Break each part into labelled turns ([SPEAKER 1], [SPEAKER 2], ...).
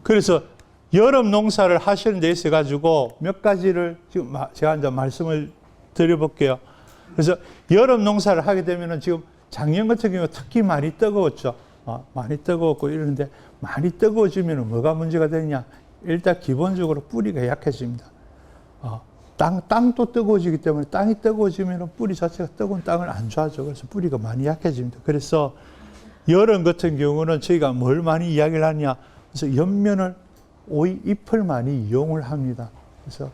[SPEAKER 1] 그래서 여름 농사를 하시는 데 있어가지고 몇 가지를 지금 제가 이제 말씀을 드려볼게요. 그래서 여름 농사를 하게 되면은 지금 작년 같은 경우 특히 많이 뜨거웠죠. 많이 뜨거웠고 이러는데 많이 뜨거워지면 뭐가 문제가 되느냐. 일단 기본적으로 뿌리가 약해집니다. 땅도 뜨거워지기 때문에 땅이 뜨거워지면 뿌리 자체가 뜨거운 땅을 안 좋아하죠. 그래서 뿌리가 많이 약해집니다. 그래서 여름 같은 경우는 저희가 뭘 많이 이야기를 하냐. 그래서 옆면을 오이 잎을 많이 이용을 합니다. 그래서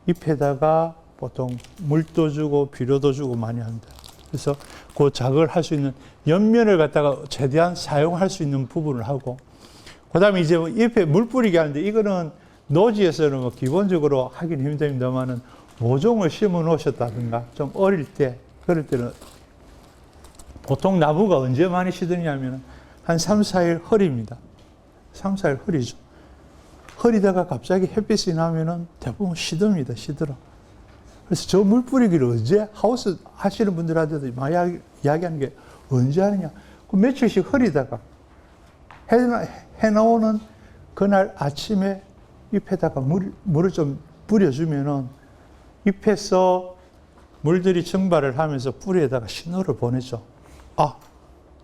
[SPEAKER 1] 잎에다가 보통 물도 주고 비료도 주고 많이 합니다. 그래서 그 작업을 할 수 있는 옆면을 갖다가 최대한 사용할 수 있는 부분을 하고, 그 다음에 이제 잎에 물 뿌리게 하는데, 이거는 노지에서는 뭐 기본적으로 하긴 힘듭니다만은 모종을 심어 놓으셨다든가 좀 어릴 때, 그럴 때는 보통 나무가 언제 많이 시드냐면 한 3, 4일 허리입니다. 3, 4일 허리죠. 허리다가 갑자기 햇빛이 나면은 대부분 시듭니다. 시들어. 그래서 저 물 뿌리기를 언제 하우스 하시는 분들한테도 많이 이야기하는 게 언제 하느냐. 그 며칠씩 허리다가 해나오는 그날 아침에 잎에다가 물을 좀 뿌려주면은 잎에서 물들이 증발을 하면서 뿌리에다가 신호를 보내죠.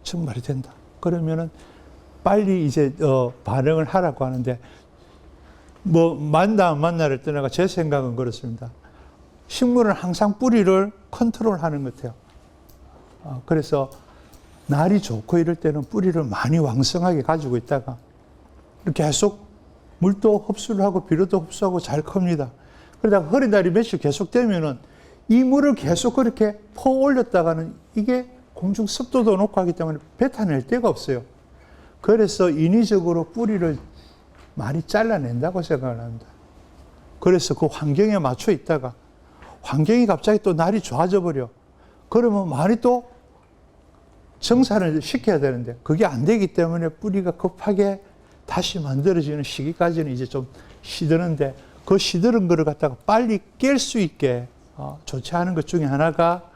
[SPEAKER 1] 증발이 된다. 그러면은 빨리 이제 반응을 하라고 하는데, 뭐 만나 안 만나를 떠나가 제 생각은 그렇습니다. 식물은 항상 뿌리를 컨트롤하는 것 같아요. 그래서 날이 좋고 이럴 때는 뿌리를 많이 왕성하게 가지고 있다가 계속 물도 흡수를 하고 비료도 흡수하고 잘 큽니다. 그러다가 허리날이 며칠 계속 되면은 이 물을 계속 그렇게 퍼 올렸다가는 이게 공중 습도도 높고 하기 때문에 뱉어낼 데가 없어요. 그래서 인위적으로 뿌리를 많이 잘라낸다고 생각을 합니다. 그래서 그 환경에 맞춰 있다가 환경이 갑자기 또 날이 좋아져 버려. 그러면 많이 또 정산을 시켜야 되는데 그게 안 되기 때문에 뿌리가 급하게 다시 만들어지는 시기까지는 이제 좀 시드는데, 그 시드는 거를 갖다가 빨리 깰 수 있게 좋지 않은 것 중에 하나가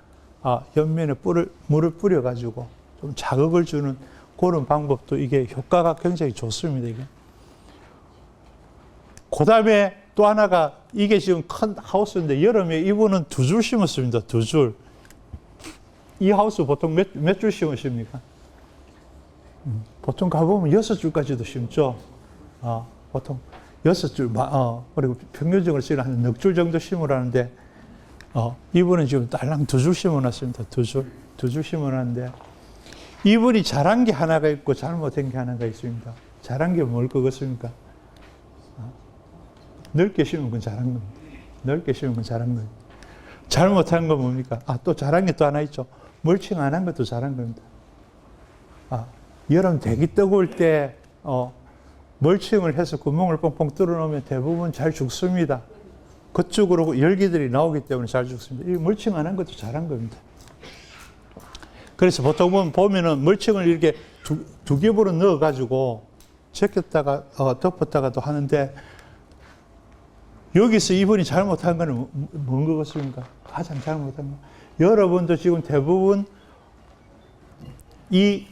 [SPEAKER 1] 옆면에 물을 뿌려가지고 좀 자극을 주는 그런 방법도 이게 효과가 굉장히 좋습니다. 이게. 그 다음에 또 하나가, 이게 지금 큰 하우스인데 여름에 이분은 2줄 심었습니다. 2줄. 이 하우스 보통 몇 줄 심으십니까? 보통 가보면 6줄까지도 심죠. 보통 6줄, 그리고 평균적으로 지금 한 6줄 정도 심으라는데, 이분은 지금 딸랑 2줄 심어놨습니다. 2줄 심어놨는데, 이분이 잘한 게 하나가 있고 잘못한 게 하나가 있습니다. 잘한 게 뭘 것 같습니까? 넓게 심은 건 잘한 겁니다. 넓게 심은 건 잘한 겁니다. 잘못한 건 뭡니까? 또 잘한 게 또 하나 있죠. 멀칭 안 한 것도 잘한 겁니다. 여름 대기 뜨거울 때 멀칭을 해서 구멍을 뻥뻥 뚫어놓으면 대부분 잘 죽습니다. 그쪽으로 열기들이 나오기 때문에 잘 죽습니다. 이 멀칭 안 한 것도 잘한 겁니다. 그래서 보통 보면은 멀칭을 이렇게 두 겹으로 넣어가지고 제꼈다가 덮었다가도 하는데, 여기서 이분이 잘못한 거는 뭔 것 같습니까? 가장 잘못한 거. 여러분도 지금 대부분 이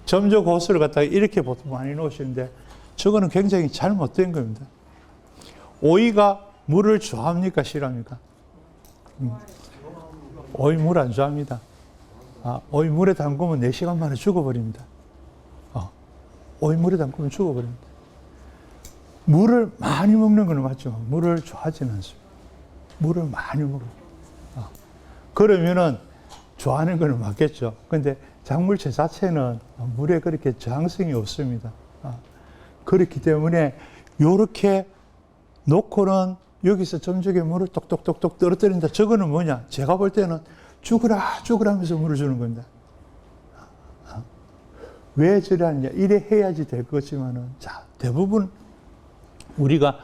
[SPEAKER 1] 점적 호스를 갖다가 이렇게 보통 많이 놓으시는데, 저거는 굉장히 잘못된 겁니다. 오이가 물을 좋아합니까? 싫어합니까? 오이 물 안 좋아합니다. 오이 물에 담그면 4시간 만에 죽어버립니다. 오이 물에 담그면 죽어버립니다. 물을 많이 먹는 건 맞죠. 물을 좋아하지는 않습니다. 물을 많이 먹어요. 그러면은 좋아하는 건 맞겠죠. 근데 작물체 자체는 물에 그렇게 저항성이 없습니다. 그렇기 때문에 요렇게 놓고는 여기서 점적에 물을 똑똑똑똑 떨어뜨린다. 저거는 뭐냐? 제가 볼 때는 죽으라 하면서 물을 주는 겁니다. 왜 저래 하느냐? 이래 해야지 될 거지만은, 자, 대부분 우리가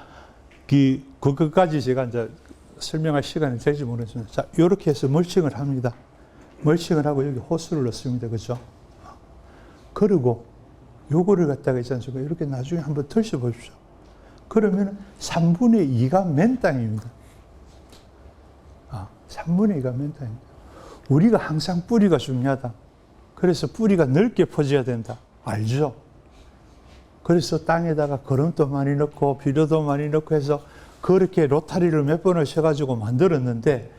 [SPEAKER 1] 그것까지 제가 이제 설명할 시간이 될지 모르겠습니다. 자, 이렇게 해서 멀칭을 합니다. 멀칭을 하고 여기 호스를 넣습니다. 그죠? 그리고 요거를 갖다가 있지 않습니까? 이렇게 나중에 한번 털셔 보십시오. 그러면 3분의 2가 맨 땅입니다. 3분의 2가 맨 땅입니다. 우리가 항상 뿌리가 중요하다. 그래서 뿌리가 넓게 퍼져야 된다. 알죠? 그래서 땅에다가 거름도 많이 넣고 비료도 많이 넣고 해서 그렇게 로타리를 몇 번을 쳐가지고 만들었는데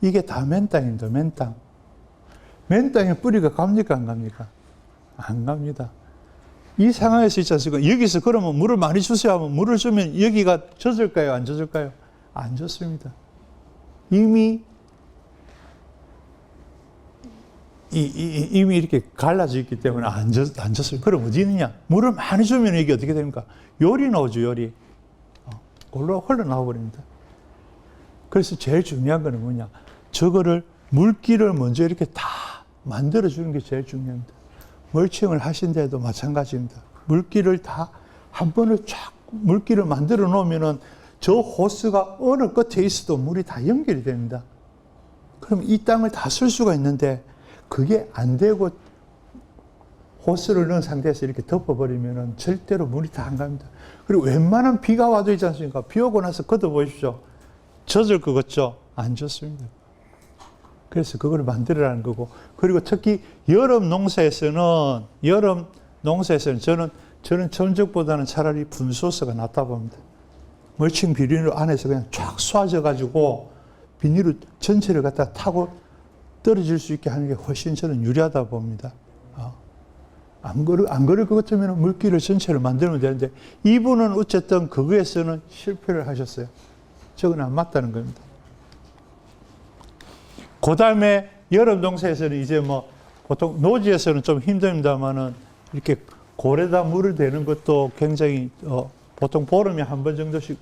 [SPEAKER 1] 이게 다 맨 땅입니다. 맨 땅. 맨 땅에 뿌리가 갑니까? 안 갑니까? 안 갑니다. 이 상황에서 있지 않습니까? 여기서 그러면 물을 많이 주세요 하면 물을 주면 여기가 젖을까요? 안 젖을까요? 안 젖습니다. 이미 이렇게 갈라져 있기 때문에 안 젖어요. 그럼 어디 있느냐? 물을 많이 주면 이게 어떻게 됩니까? 열이 나오죠, 열이. 골로 흘러나와 버립니다. 그래서 제일 중요한 거는 뭐냐? 저거를 물기를 먼저 이렇게 다 만들어주는 게 제일 중요합니다. 멀칭을 하신데도 마찬가지입니다. 물기를 다 한 번을 쫙 물기를 만들어 놓으면은 저 호스가 어느 끝에 있어도 물이 다 연결이 됩니다. 그럼 이 땅을 다 쓸 수가 있는데 그게 안 되고 호스를 넣은 상태에서 이렇게 덮어버리면은 절대로 물이 다 안 갑니다. 그리고 웬만한 비가 와도 있지 않습니까? 비 오고 나서 걷어보십시오. 젖을 것 같죠? 안 젖습니다. 그래서 그걸 만들어라는 거고, 그리고 특히 여름 농사에서는 저는 점적보다는 차라리 분수호스가 낫다 봅니다. 멀칭 비닐 안에서 그냥 쫙 쏴져가지고 비닐을 전체를 갖다 타고 떨어질 수 있게 하는 게 훨씬 저는 유리하다 봅니다. 안 그럴 것 같으면 물기를 전체를 만들면 되는데 이분은 어쨌든 그거에서는 실패를 하셨어요. 저건 안 맞다는 겁니다. 그 다음에 여름 농사에서는 이제 뭐 보통 노지에서는 좀 힘듭니다만은 이렇게 고래다 물을 대는 것도 굉장히 보통 보름에 한 번 정도씩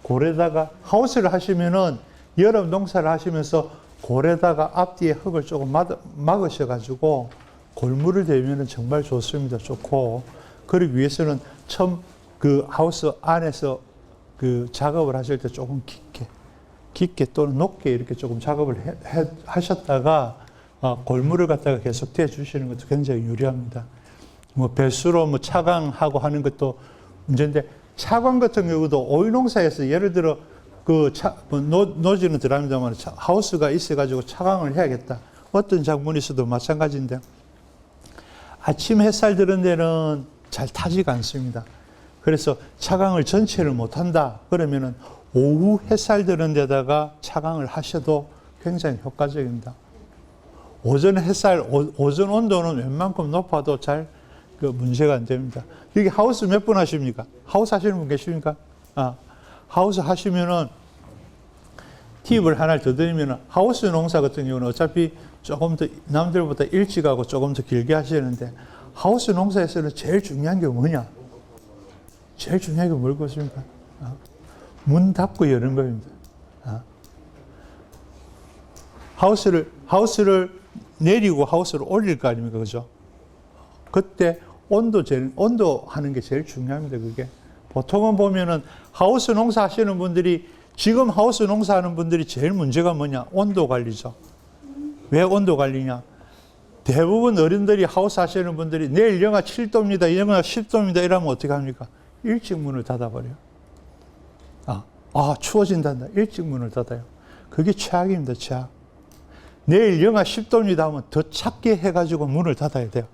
[SPEAKER 1] 고래다가 하우스를 하시면은 여름 농사를 하시면서 고래다가 앞뒤에 흙을 조금 막으셔가지고 골물을 대면은 정말 좋습니다. 좋고, 그러기 위해서는 처음 그 하우스 안에서 그 작업을 하실 때 조금 깊게 또는 높게 이렇게 조금 작업을 하셨다가 골물을 갖다가 계속 대 주시는 것도 굉장히 유리합니다. 뭐 배수로 뭐 차광하고 하는 것도 문제인데, 차광 같은 경우도 오이농사에서 예를 들어 노지는 들어갑니다만 하우스가 있어가지고 차광을 해야겠다. 어떤 작물이 있어도 마찬가지인데 아침 햇살 드는 데는 잘 타지가 않습니다. 그래서 차광을 전체를 못한다. 그러면은 오후 햇살 드는 데다가 차광을 하셔도 굉장히 효과적입니다. 오전 햇살, 오전 온도는 웬만큼 높아도 잘 문제가 안 됩니다. 여기 하우스 몇 분 하십니까? 하우스 하시는 분 계십니까? 하우스 하시면은 팁을 하나를 더 드리면은 하우스 농사 같은 경우는 어차피 조금 더 남들보다 일찍 하고 조금 더 길게 하시는데 하우스 농사에서는 제일 중요한 게 뭐냐? 제일 중요한 게 뭘 것입니까? 문 닫고 여는 겁니다. 하우스를 내리고 하우스를 올릴 거 아닙니까? 그죠? 그때 온도 하는 게 제일 중요합니다. 그게. 보통은 보면은 하우스 농사 하시는 분들이, 지금 하우스 농사 하는 분들이 제일 문제가 뭐냐? 온도 관리죠. 왜 온도 관리냐? 대부분 어른들이 하우스 하시는 분들이 내일 영하 7도입니다, 영하 10도입니다 이러면 어떻게 합니까? 일찍 문을 닫아버려요. 추워진다. 일찍 문을 닫아요. 그게 최악입니다, 최악. 내일 영하 10도입니다 하면 더 찼게 해가지고 문을 닫아야 돼요.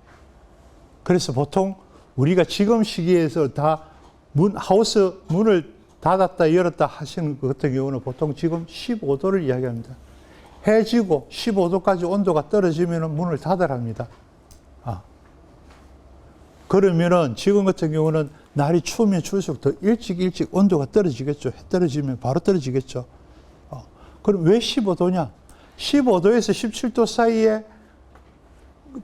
[SPEAKER 1] 그래서 보통 우리가 지금 시기에서 다 하우스 문을 닫았다 열었다 하시는 것 같은 경우는 보통 지금 15도를 이야기합니다. 해지고 15도까지 온도가 떨어지면 문을 닫으랍니다. 그러면은 지금 같은 경우는 날이 추우면 추울수록 더 일찍 온도가 떨어지겠죠. 해 떨어지면 바로 떨어지겠죠. 그럼 왜 15도냐? 15도에서 17도 사이에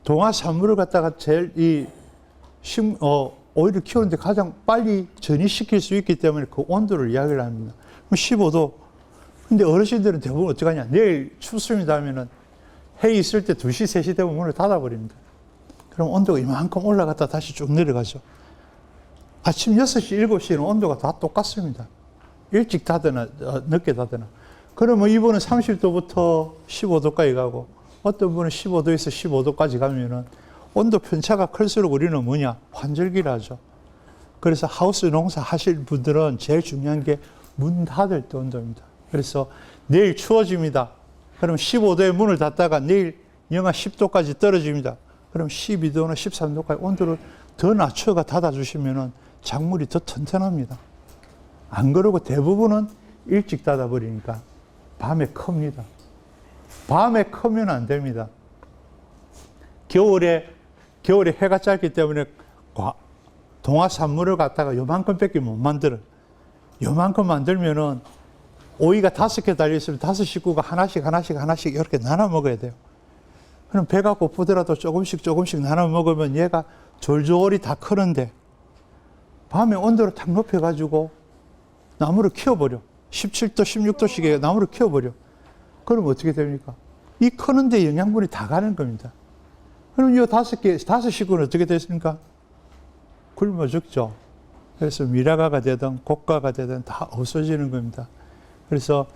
[SPEAKER 1] 동화 산물을 갖다가 제일 오이를 키우는데 가장 빨리 전이시킬 수 있기 때문에 그 온도를 이야기를 합니다. 그럼 15도. 근데 어르신들은 대부분 어떻게 하냐? 내일 춥습니다 하면은 해 있을 때 2시, 3시 되면 문을 닫아버립니다. 그럼 온도가 이만큼 올라갔다 다시 쭉 내려가죠. 아침 6시, 7시에는 온도가 다 똑같습니다. 일찍 닫으나, 늦게 닫으나. 그러면 이분은 30도부터 15도까지 가고, 어떤 분은 15도에서 15도까지 가면은 온도 편차가 클수록 우리는 뭐냐? 환절기를 하죠. 그래서 하우스 농사 하실 분들은 제일 중요한 게 문 닫을 때 온도입니다. 그래서 내일 추워집니다. 그럼 15도에 문을 닫다가 내일 영하 10도까지 떨어집니다. 그럼 12도나 13도까지 온도를 더 낮춰가 닫아주시면은 작물이 더 튼튼합니다. 안 그러고 대부분은 일찍 닫아버리니까 밤에 큽니다. 밤에 크면 안 됩니다. 겨울에 해가 짧기 때문에 동화 산물을 갖다가 요만큼밖에 못 만들어요. 요만큼 만들면은 오이가 5개 달려있으면 5식구가 하나씩 이렇게 나눠 먹어야 돼요. 그럼 배가 고프더라도 조금씩 나눠 먹으면 얘가 졸졸이 다 크는데 밤에 온도를 탁 높여가지고 나무를 키워버려. 17도, 16도씩에 나무를 키워버려. 그럼 어떻게 됩니까? 이 크는데 영양분이 다 가는 겁니다. 그럼 이 5식구는 어떻게 됐습니까? 굶어 죽죠. 그래서 미라가가 되든 고가가 되든 다 없어지는 겁니다. 그래서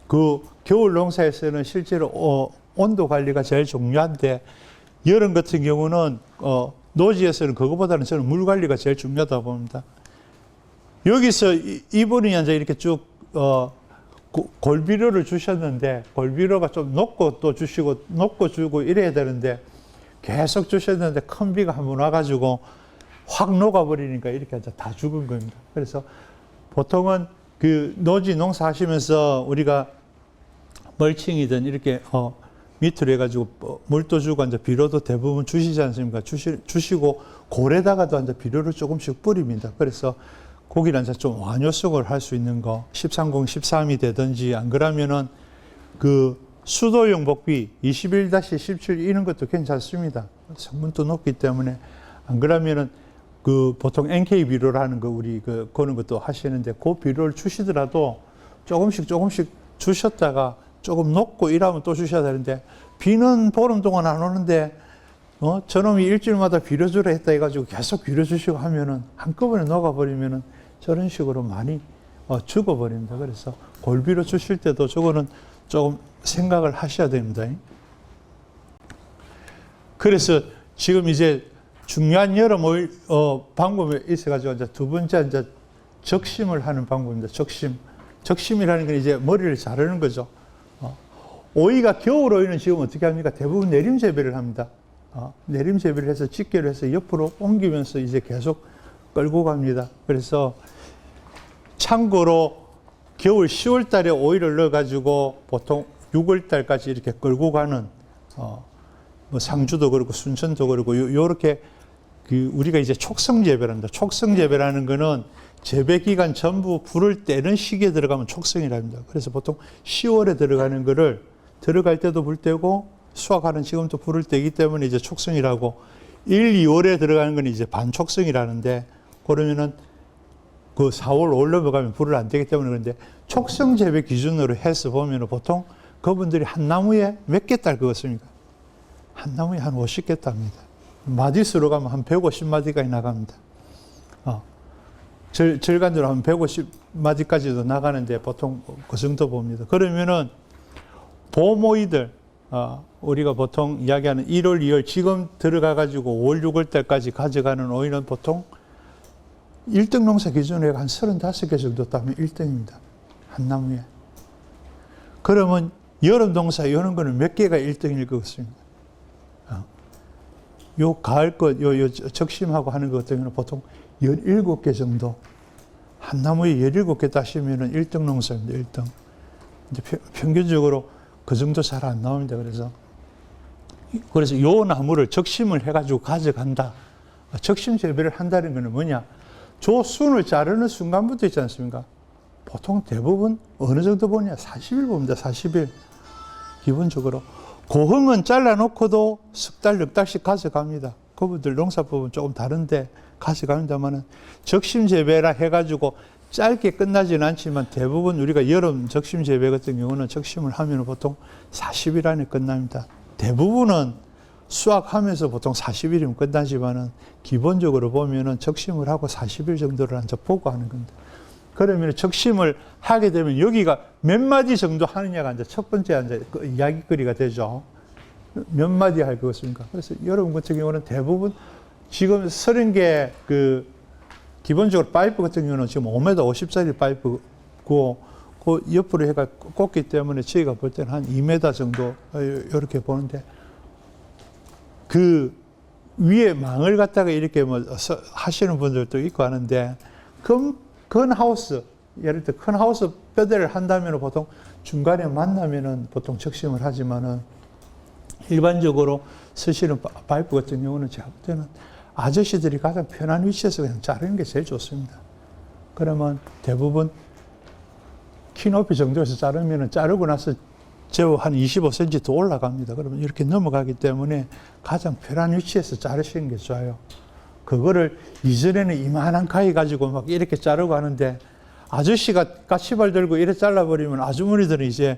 [SPEAKER 1] 그 겨울 농사에서는 실제로 온도 관리가 제일 중요한데 여름 같은 경우는 노지에서는 그거보다는 저는 물 관리가 제일 중요하다고 봅니다. 여기서 이분이 이제 이렇게 쭉 골비료를 주셨는데 골비료가 좀 녹고 또 주시고 녹고 주고 이래야 되는데 계속 주셨는데 큰 비가 한번 와가지고 확 녹아버리니까 이렇게 이제 다 죽은 겁니다. 그래서 보통은 그 노지 농사 하시면서 우리가 멀칭이든 이렇게 밑으로 해가지고 물도 주고 이제 비료도 대부분 주시지 않습니까? 주시고 골에다가도 이제 비료를 조금씩 뿌립니다. 그래서 고기는 이제 좀 완효성을 할 수 있는 거 13공 13이 되든지 안 그러면은 그 수도용 복비 21-17 이런 것도 괜찮습니다. 성분도 높기 때문에 안 그러면은 그 보통 NK 비료라는 거 우리 그거는 것도 하시는데 그 비료를 주시더라도 조금씩 주셨다가 조금 녹고 이러면 또 주셔야 되는데 비는 보름 동안 안 오는데 저놈이 일주일마다 비료 주라 했다 해가지고 계속 비료 주시고 하면은 한꺼번에 녹아버리면은 저런 식으로 많이 죽어버립니다. 그래서 골비료 주실 때도 저거는 조금 생각을 하셔야 됩니다. 그래서 지금 이제 중요한 여러 방법이 있어가지고 이제 두 번째 이제 적심을 하는 방법입니다. 적심이라는 건 이제 머리를 자르는 거죠. 오이가 겨울 오이는 지금 어떻게 합니까? 대부분 내림 재배를 합니다. 내림 재배를 해서 집게를 해서 옆으로 옮기면서 이제 계속 끌고 갑니다. 그래서 참고로 겨울 10월 달에 오이를 넣어가지고 보통 6월 달까지 이렇게 끌고 가는 뭐 상주도 그렇고 순천도 그렇고 요렇게 우리가 이제 촉성 재배를 합니다. 촉성 재배라는 거는 재배 기간 전부 불을 떼는 시기에 들어가면 촉성이라 합니다. 그래서 보통 10월에 들어가는 거를 들어갈 때도 불 떼고 수확하는 지금도 불을 떼기 때문에 이제 촉성이라고 1, 2월에 들어가는 건 이제 반촉성이라는데 그러면은 그 4월, 5월 넘어가면 불을 안 떼기 때문에 그런데 촉성 재배 기준으로 해서 보면은 보통 그분들이 한 나무에 몇 개 딸 그것입니까? 한 나무에 한 50개 땁니다. 마디수로 가면 한 150마디까지 나갑니다. 절간으로 하면 150마디까지도 나가는데 보통 그 정도 봅니다. 그러면은 봄오이들, 우리가 보통 이야기하는 1월, 2월 지금 들어가가지고 5월, 6월 때까지 가져가는 오이는 보통 1등 농사 기준으로 한 35개 정도 따면 1등입니다. 한 나무에. 그러면 여름 농사 이런 거는 몇 개가 1등일 것 같습니다. 요 가을 것, 요 적심하고 하는 것 같은 경우는 보통 17개 정도. 한 나무에 17개 따시면은 1등 농사입니다. 1등. 이제 평균적으로 그 정도 잘 안 나옵니다. 그래서 요 나무를 적심을 해가지고 가져간다. 적심 재배를 한다는 거는 뭐냐? 조순을 자르는 순간부터 있지 않습니까? 보통 대부분 어느 정도 보냐? 40일 봅니다. 40일. 기본적으로. 고흥은 잘라놓고도 석 달, 넉 달씩 가져갑니다. 그분들 농사법은 조금 다른데 가져갑니다만은 적심 재배라 해가지고 짧게 끝나지는 않지만 대부분 우리가 여름 적심 재배 같은 경우는 적심을 하면 보통 40일 안에 끝납니다. 대부분은 수확하면서 보통 40일이면 끝나지만은 기본적으로 보면은 적심을 하고 40일 정도를 이제 보고 하는 겁니다. 그러면 적심을 하게 되면 여기가 몇 마디 정도 하느냐가 이제 첫 번째 이제 그 이야기거리가 되죠. 몇 마디 할 것입니까? 그래서 여러분 같은 경우는 대부분 지금 30개 기본적으로 파이프 같은 경우는 지금 5m 50짜리 파이프고 그 옆으로 해가 꽂기 때문에 저희가 볼 때는 한 2m 정도 이렇게 보는데 위에 망을 갖다가 이렇게 뭐 하시는 분들도 있고 하는데, 큰 하우스, 예를 들어 큰 하우스 뼈대를 한다면 보통 중간에 만나면은 보통 적심을 하지만은 일반적으로 쓰시는 파이프 같은 경우는 제가 볼 때는 아저씨들이 가장 편한 위치에서 그냥 자르는 게 제일 좋습니다. 그러면 대부분 키 높이 정도에서 자르면은 자르고 나서 제우 한 25cm 더 올라갑니다. 그러면 이렇게 넘어가기 때문에 가장 편한 위치에서 자르시는 게 좋아요. 그거를 이전에는 이만한 가위 가지고 막 이렇게 자르고 하는데, 아저씨가 까치발 들고 이렇게 잘라버리면 아주머니들은 이제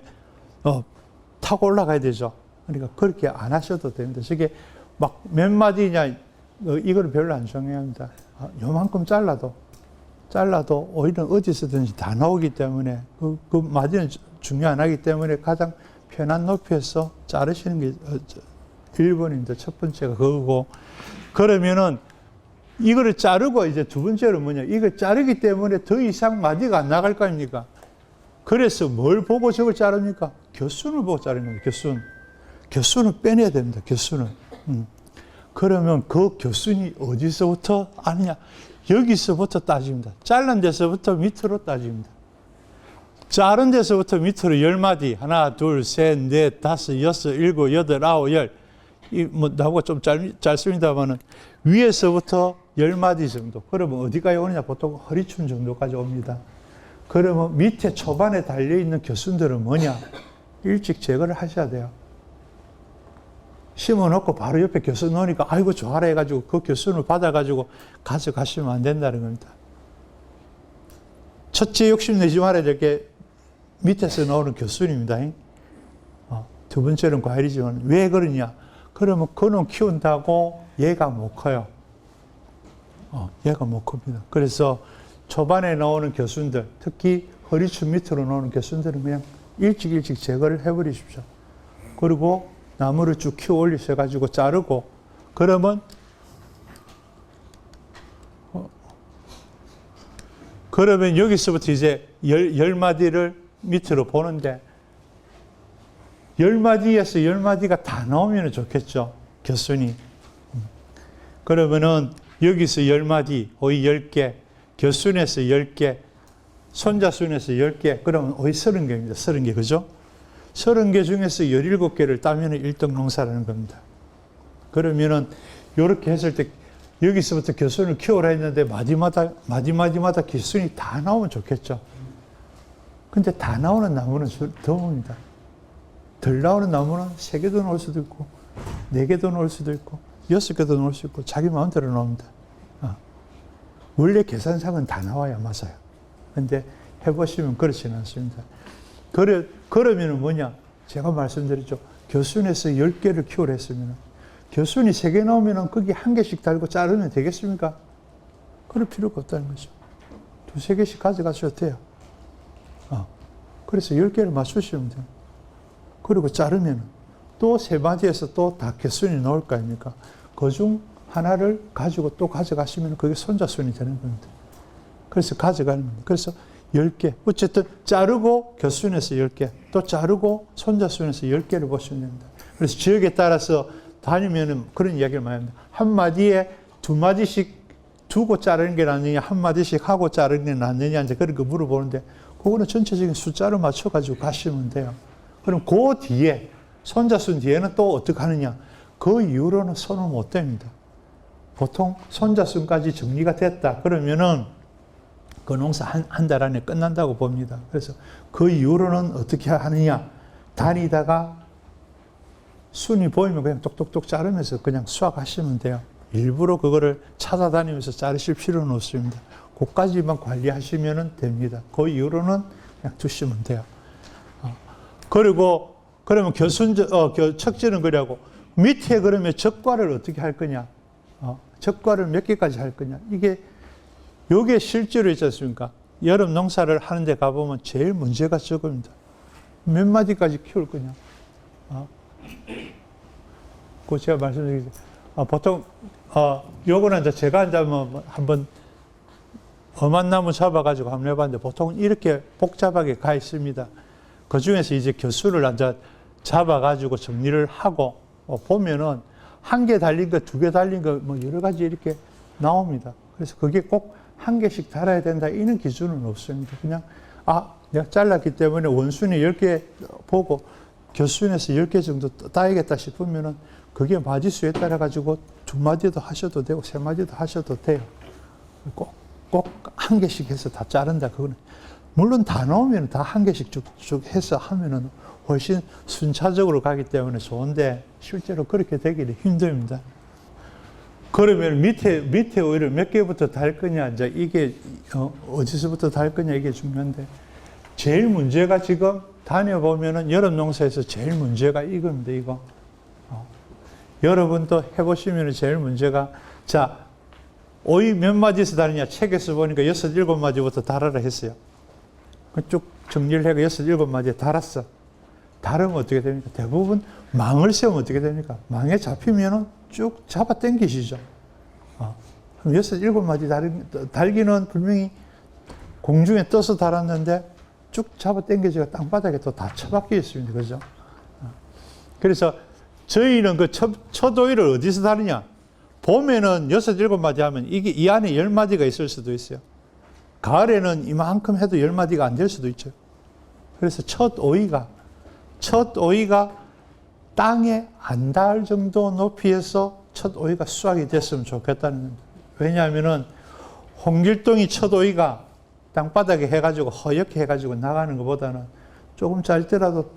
[SPEAKER 1] 타고 올라가야 되죠. 그러니까 그렇게 안 하셔도 됩니다. 저게 막 몇 마디냐, 이거를 별로 안 중요합니다. 요만큼 잘라도 오히려 어디서든지 다 나오기 때문에 그 마디는 중요 안 하기 때문에 가장 편한 높이에서 자르시는 게 1번입니다. 첫 번째가 그거고, 그러면은 이거를 자르고 이제 두 번째로 뭐냐, 이걸 자르기 때문에 더 이상 마디가 안 나갈 거 아닙니까? 그래서 뭘 보고 저걸 자릅니까? 겨순을 보고 자르는 거예요. 겨순을 빼내야 됩니다. 겨순을. 그러면 그 겨순이 어디서부터 아느냐? 여기서부터 따집니다. 자른 데서부터 밑으로 따집니다. 자른 데서부터 밑으로 10마디, 하나, 둘, 셋, 넷, 다섯, 여섯, 일곱, 여덟, 아홉, 열. 나보고 좀 짧습니다만은 위에서부터 10마디 정도. 그러면 어디까지 오느냐? 보통 허리춤 정도까지 옵니다. 그러면 밑에 초반에 달려있는 겨순들은 뭐냐? 일찍 제거를 하셔야 돼요. 심어놓고 바로 옆에 겨순 놓으니까 아이고 좋아라 해가지고 그 겨순을 받아가지고 가져가시면 안 된다는 겁니다. 첫째 욕심내지 말아야 될 게 밑에서 나오는 겨순입니다. 두 번째는 과일이지만 왜 그러냐? 그러면 그놈 키운다고 얘가 못 커요. 얘가 못 큽니다. 그래서 초반에 나오는 겨순들, 특히 허리춤 밑으로 나오는 겨순들은 그냥 일찍 제거를 해버리십시오. 그리고 나무를 쭉 키워 올리셔가지고 자르고, 그러면 여기서부터 이제 10마디를 밑으로 보는데, 10마디에서 10마디가 다 나오면 좋겠죠. 겨순이. 그러면은 여기서 10마디, 오이 10개, 겨순에서 10개, 손자순에서 10개, 그러면 오이 30개입니다. 30개, 그죠? 30개 중에서 17개를 따면 1등 농사라는 겁니다. 그러면은 이렇게 했을 때 여기서부터 겨순을 키우라 했는데 마디마디마다 겨순이 다 나오면 좋겠죠. 근데 다 나오는 나무는 드뭅니다. 덜 나오는 나무는 3개도 나올 수도 있고 4개도 나올 수도 있고 6개도 나올 수 있고 자기 마음대로 나옵니다. 원래 계산상은 다 나와야 맞아요. 근데 해보시면 그렇지는 않습니다. 그러면은 뭐냐? 제가 말씀드렸죠. 겨순에서 10개를 키우라 했으면 겨순이 3개 나오면은 거기 1개씩 달고 자르면 되겠습니까? 그럴 필요가 없다는 거죠. 2-3개씩 가져가셔도 돼요. 그래서 10개를 맞추시면 돼요. 그리고 자르면 또 3마디에서 또 다 겨순이 나올 거 아닙니까? 그중 하나를 가지고 또 가져가시면 그게 손자순이 되는 겁니다. 그래서 가져가는 겁니다. 그래서 10개. 어쨌든 자르고 겨순에서 10개, 또 자르고 손자순에서 10개를 보시면 됩니다. 그래서 지역에 따라서 다니면은 그런 이야기를 많이 합니다. 한 마디에 2마디씩 두고 자르는 게 낫느냐, 한 마디씩 하고 자르는 게 낫느냐, 이제 그런 거 물어보는데, 그거는 전체적인 숫자로 맞춰가지고 가시면 돼요. 그럼 그 뒤에, 손자순 뒤에는 또 어떻게 하느냐? 그 이후로는 손을 못 댑니다. 보통 손자순까지 정리가 됐다. 그러면은 그 농사 한 달 안에 끝난다고 봅니다. 그래서 그 이후로는 어떻게 하느냐? 다니다가 순이 보이면 그냥 똑똑똑 자르면서 그냥 수확하시면 돼요. 일부러 그거를 찾아다니면서 자르실 필요는 없습니다. 그까지만 관리하시면 됩니다. 그 이후로는 그냥 두시면 돼요. 그리고 그러면 척지는 그러고 밑에 그러면 적과를 어떻게 할 거냐? 적과를 몇 개까지 할 거냐? 요게 실제로 있지 않습니까? 여름 농사를 하는데 가보면 제일 문제가 적습니다. 몇 마디까지 키울 거냐? 그 제가 말씀드리죠. 보통, 요거는 이제 제가 이제 뭐 한번 엄한 나무 잡아가지고 한번 해봤는데 보통 이렇게 복잡하게 가 있습니다. 그 중에서 이제 겨수를 이제 잡아가지고 정리를 하고 보면은 한 개 달린 거, 두 개 달린 거, 뭐 여러 가지 이렇게 나옵니다. 그래서 그게 꼭 한 개씩 달아야 된다, 이런 기준은 없습니다. 그냥, 내가 잘랐기 때문에 원순위 10개 보고 곁순에서 10개 정도 따야겠다 싶으면은 그게 마디수에 따라 가지고 2마디도 하셔도 되고 3마디도 하셔도 돼요. 꼭 한 개씩 해서 다 자른다. 그거는 물론 다 넣으면 다 한 개씩 쭉쭉 해서 하면은 훨씬 순차적으로 가기 때문에 좋은데 실제로 그렇게 되기는 힘듭니다. 그러면 밑에 오이를 몇 개부터 달 거냐, 이제 이게 어디서부터 달 거냐, 이게 중요한데, 제일 문제가 지금 다녀보면은 여름 농사에서 제일 문제가 이겁니다, 이거. 여러분도 해보시면 제일 문제가, 자, 오이 몇 마디에서 다르냐, 책에서 보니까 6, 7마디부터 달아라 했어요. 쭉 정리를 해가 6, 7마디에 달았어. 다르면 어떻게 됩니까? 대부분 망을 세우면 어떻게 됩니까? 망에 잡히면은 쭉 잡아 당기시죠. 그럼 6, 7마디 달기는 분명히 공중에 떠서 달았는데 쭉 잡아 당겨지가 땅바닥에 또 다 처박혀 있습니다. 그죠? 그래서 저희는 그 첫 오이를 어디서 다르냐? 봄에는 6, 7마디 하면 이게 이 안에 10마디가 있을 수도 있어요. 가을에는 이만큼 해도 10마디가 안 될 수도 있죠. 그래서 첫 오이가 땅에 안 닿을 정도 높이에서 첫 오이가 수확이 됐으면 좋겠다는 겁니다. 왜냐하면은 홍길동이 첫 오이가 땅바닥에 해가지고 허옇게 해가지고 나가는 것보다는 조금 짧더라도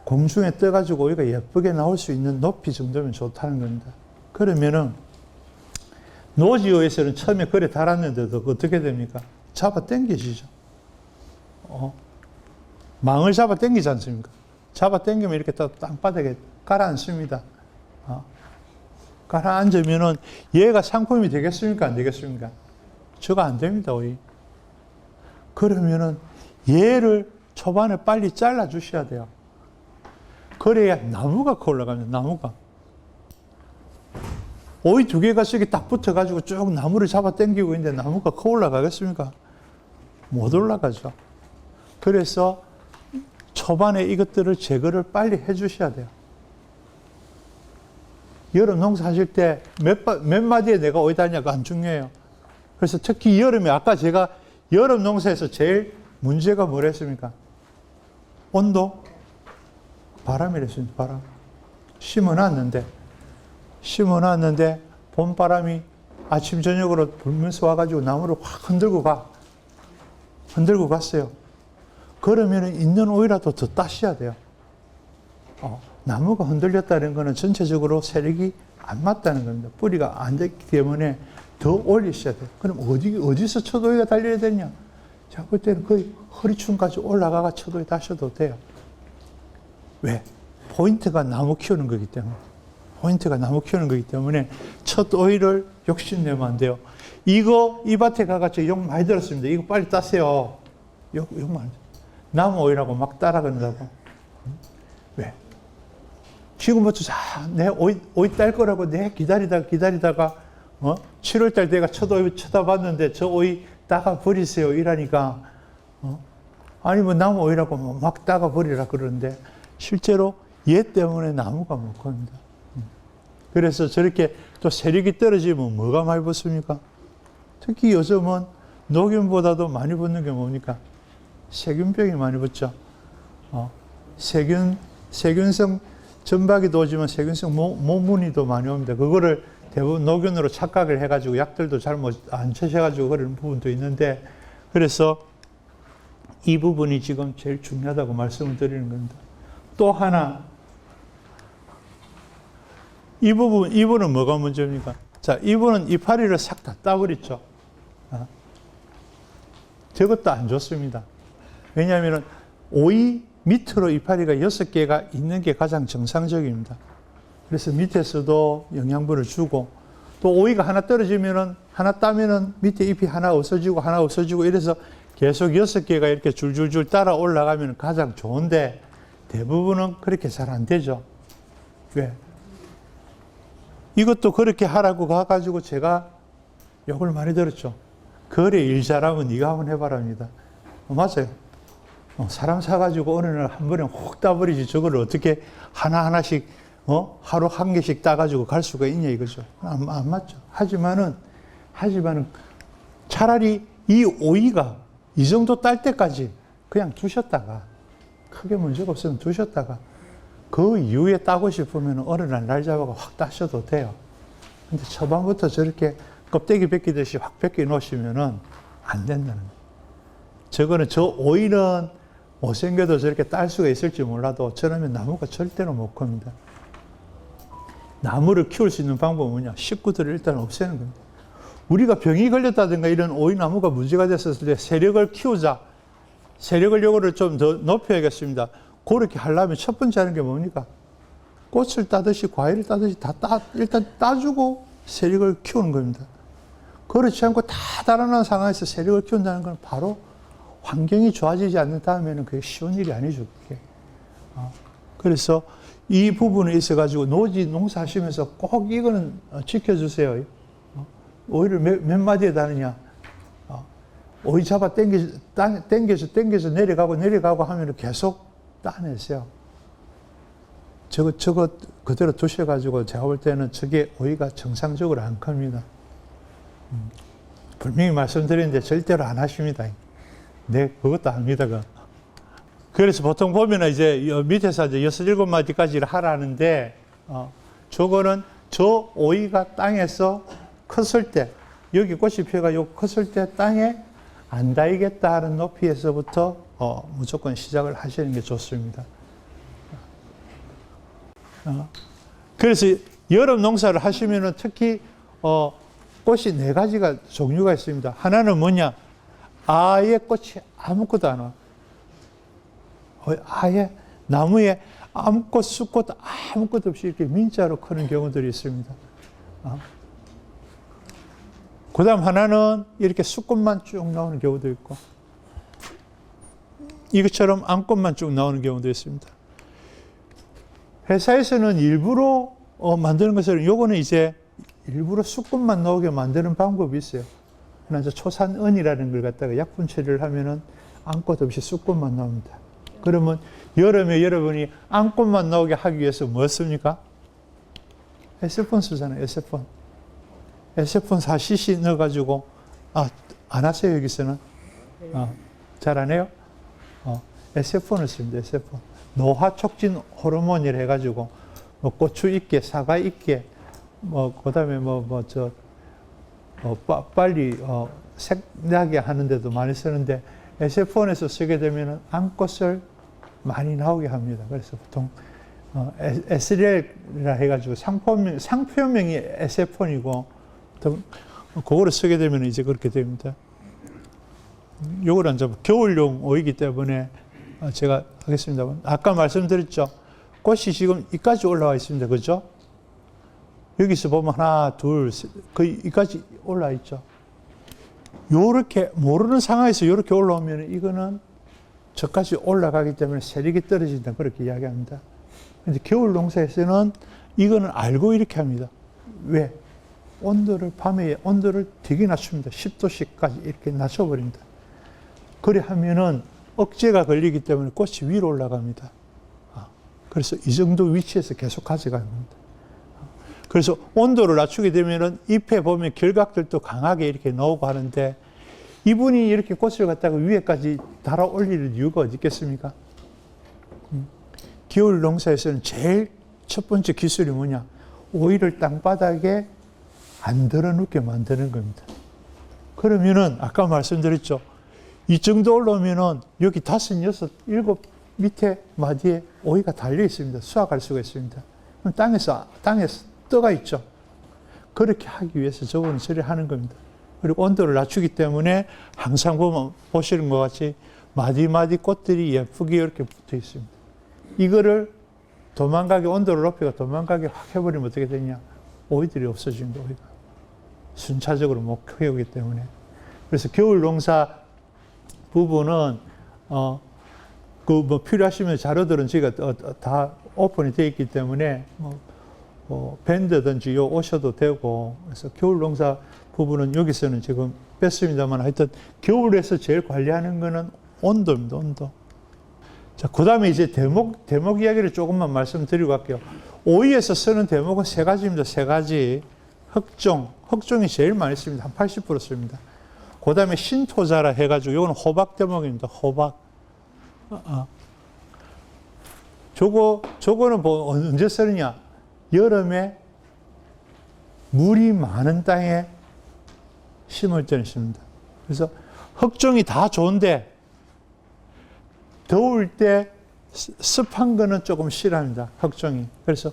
[SPEAKER 1] 공중에 떠가지고 오이가 예쁘게 나올 수 있는 높이 정도면 좋다는 겁니다. 그러면은 노지오에서는 처음에 그래 달았는데도 어떻게 됩니까? 잡아 당기시죠. 망을 잡아 당기지 않습니까? 잡아 당기면 이렇게 또 땅바닥에 가라앉습니다. 가라앉으면은 얘가 상품이 되겠습니까? 안 되겠습니까? 저거 안 됩니다, 오이. 그러면은 얘를 초반에 빨리 잘라 주셔야 돼요. 그래야 나무가 커 올라갑니다, 나무가. 오이 2개가 저기 딱 붙어가지고 쭉 나무를 잡아 당기고 있는데 나무가 커 올라가겠습니까? 못 올라가죠. 그래서 초반에 이것들을 제거를 빨리 해 주셔야 돼요. 여름 농사 하실 때 몇 마디에 내가 오이 달냐가 안 중요해요. 그래서 특히 여름에 아까 제가 여름 농사에서 제일 문제가 뭐랬습니까? 온도? 바람이랬습니다. 바람. 심어놨는데 봄바람이 아침 저녁으로 불면서 와가지고 나무를 확 흔들고 갔어요. 그러면 있는 오이라도 더 따셔야 돼요. 나무가 흔들렸다는 것은 전체적으로 세력이 안 맞다는 겁니다. 뿌리가 안 됐기 때문에 더 올리셔야 돼요. 그럼 어디서 첫 오이가 달려야 되냐? 자, 그때는 거의 허리춤까지 올라가가 첫 오이 따셔도 돼요. 왜? 포인트가 나무 키우는 거기 때문에 첫 오이를 욕심내면 안 돼요. 이 밭에 가가지고 욕 많이 들었습니다. 이거 빨리 따세요. 욕 많이. 나무 오이라고 막 따라 그런다고. 왜? 지금부터 내 오이 딸 거라고 내 기다리다가 7월달 내가 첫 오이 쳐다봤는데 저 오이 따가 버리세요 이라니까 아니 뭐 나무 오이라고 막 따가 버리라 그러는데 실제로 얘 때문에 나무가 못 큽니다. 그래서 저렇게 또 세력이 떨어지면 뭐가 많이 붙습니까? 특히 요즘은 녹균보다도 많이 붙는 게 뭡니까? 세균병이 많이 붙죠. 세균성 전박이도 오지만 세균성 모무니도 많이 옵니다. 그거를 대부분 녹균으로 착각을 해가지고 약들도 잘못 안 쳐셔가지고 그런 부분도 있는데 그래서 이 부분이 지금 제일 중요하다고 말씀을 드리는 겁니다. 또 하나 이분은 뭐가 문제입니까? 자, 이분은 이파리를 싹 다 따버렸죠. 저것도 안 좋습니다. 왜냐하면 오이 밑으로 이파리가 6개가 있는 게 가장 정상적입니다. 그래서 밑에서도 영양분을 주고 또 오이가 하나 떨어지면은 하나 따면은 밑에 잎이 하나 없어지고 이래서 계속 6개가 이렇게 줄줄줄 따라 올라가면 가장 좋은데 대부분은 그렇게 잘 안 되죠. 왜? 이것도 그렇게 하라고 가가지고 제가 욕을 많이 들었죠. 그래 일 잘하면 네가 한번 해봐랍니다. 맞아요. 사람 사가지고 어느 날 한 번에 훅 따버리지 저걸 어떻게 하나하나씩 하루 한 개씩 따가지고 갈 수가 있냐 이거죠. 안 맞죠. 하지만은 차라리 이 오이가 이 정도 딸 때까지 그냥 두셨다가 크게 문제가 없으면 두셨다가 그 이후에 따고 싶으면 어느 날 잡아가 확 따셔도 돼요. 근데 초반부터 저렇게 껍데기 벗기듯이 확 벗겨 놓으시면은 안 된다는 거예요. 저거는 저 오이는 못생겨도 저렇게 딸 수가 있을지 몰라도 저러면 나무가 절대로 못 큽니다. 나무를 키울 수 있는 방법은 뭐냐? 식구들을 일단 없애는 겁니다. 우리가 병이 걸렸다든가 이런 오이나무가 문제가 됐었을 때 세력을 키우자. 세력을 요거를 좀 더 높여야겠습니다. 그렇게 하려면 첫 번째 하는 게 뭡니까? 꽃을 따듯이 과일을 따듯이 일단 따주고 세력을 키우는 겁니다. 그렇지 않고 다 달아난 상황에서 세력을 키운다는 건 바로 환경이 좋아지지 않는 다음에는 그게 쉬운 일이 아니죠. 그게. 그래서 이 부분에 있어가지고 노지 농사하시면서 꼭 이거는 지켜주세요. 오이를 몇 마디에 다느냐. 오이 잡아 당겨서 내려가고 하면 계속 따내세요. 저거 그대로 두셔가지고 제가 볼 때는 저게 오이가 정상적으로 안 큽니다. 분명히 말씀드리는데 절대로 안 하십니다. 네, 그것도 압니다. 그래서 보통 보면 이제 밑에서 이제 6, 7마디까지를 하라는데, 저거는 저 오이가 땅에서 컸을 때, 여기 꽃이 피어가 요 컸을 때 땅에 안 닿이겠다 하는 높이에서부터 무조건 시작을 하시는 게 좋습니다. 그래서 여름 농사를 하시면은 특히, 꽃이 4가지가 종류가 있습니다. 하나는 뭐냐? 아예 꽃이 아무것도 안 와. 아예 나무에 아무것도 쑥꽃 아무것도 없이 이렇게 민자로 크는 경우들이 있습니다. 그 다음 하나는 이렇게 쑥꽃만 쭉 나오는 경우도 있고, 이것처럼 암꽃만 쭉 나오는 경우도 있습니다. 회사에서는 일부러 만드는 것은 요거는 이제 일부러 쑥꽃만 나오게 만드는 방법이 있어요. 그러나 초산은이라는 걸 갖다가 약분 처리를 하면은 암꽃 없이 쑥꽃만 나옵니다. 그러면 여름에 여러분이 암꽃만 나오게 하기 위해서 뭐 씁니까? 에세폰 쓰잖아요. 에세폰 4cc 넣어가지고, 안 하세요, 여기서는? 잘 안 해요? 에세폰을 씁니다, 에세폰. 노화 촉진 호르몬이라 해가지고, 고추 있게, 사과 있게, 그 다음에 빨리, 색나게 하는데도 많이 쓰는데, 에세폰에서 쓰게 되면 암꽃을 많이 나오게 합니다. 그래서 보통, 에스렐이라 해가지고 상표명이 에세폰이고, 그거를 쓰게 되면 이제 그렇게 됩니다. 요거는 이제 겨울용 오이기 때문에 제가 하겠습니다. 아까 말씀드렸죠. 꽃이 지금 이까지 올라와 있습니다. 그죠? 여기서 보면 하나, 둘, 셋, 거의 이까지 올라와 있죠. 요렇게 모르는 상황에서 요렇게 올라오면 이거는 저까지 올라가기 때문에 세력이 떨어진다. 그렇게 이야기합니다. 근데 겨울 농사에서는 이거는 알고 이렇게 합니다. 왜? 밤에 온도를 되게 낮춥니다. 10도씩까지 이렇게 낮춰버립니다. 그래 하면은 억제가 걸리기 때문에 꽃이 위로 올라갑니다. 그래서 이 정도 위치에서 계속 가져가는 겁니다. 그래서 온도를 낮추게 되면은 잎에 보면 결각들도 강하게 이렇게 나오고 하는데, 이분이 이렇게 꽃을 갖다가 위에까지 달아 올릴 이유가 어디 있겠습니까? 겨울 농사에서는 제일 첫 번째 기술이 뭐냐? 오이를 땅바닥에 안 들어눕게 만드는 겁니다. 그러면은 아까 말씀드렸죠. 이 정도 올라오면은 여기 5, 6, 7 밑에 마디에 오이가 달려 있습니다. 수확할 수가 있습니다. 그럼 땅에 떠가 있죠. 그렇게 하기 위해서 저거는 저리 하는 겁니다. 그리고 온도를 낮추기 때문에 항상 보시는 것 같이 마디마디 꽃들이 예쁘게 이렇게 붙어 있습니다. 이거를 온도를 높이가 도망가게 확 해버리면 어떻게 되냐? 오이들이 없어집니다. 오이가 순차적으로 못 크게 오기 때문에. 그래서 겨울 농사 부분은 필요하시면 자료들은 저희가 다 오픈이 되어 있기 때문에 밴드든지 오셔도 되고. 그래서 겨울 농사 부분은 여기서는 지금 뺐습니다만, 하여튼 겨울에서 제일 관리하는 거는 온도입니다. 온도. 자, 그 다음에 이제 대목 이야기를 조금만 말씀드리고 갈게요. 오이에서 쓰는 대목은 세 가지입니다. 세 가지. 흑종이 제일 많이 씁니다. 한 80% 씁니다. 그 다음에 신토자라 해가지고, 이거는 호박 대목입니다. 호박. 저거는 뭐 언제 쓰느냐? 여름에 물이 많은 땅에 심을 때는 씁니다. 그래서 흑종이 다 좋은데, 더울 때 습한 거는 조금 싫어합니다. 흑종이. 그래서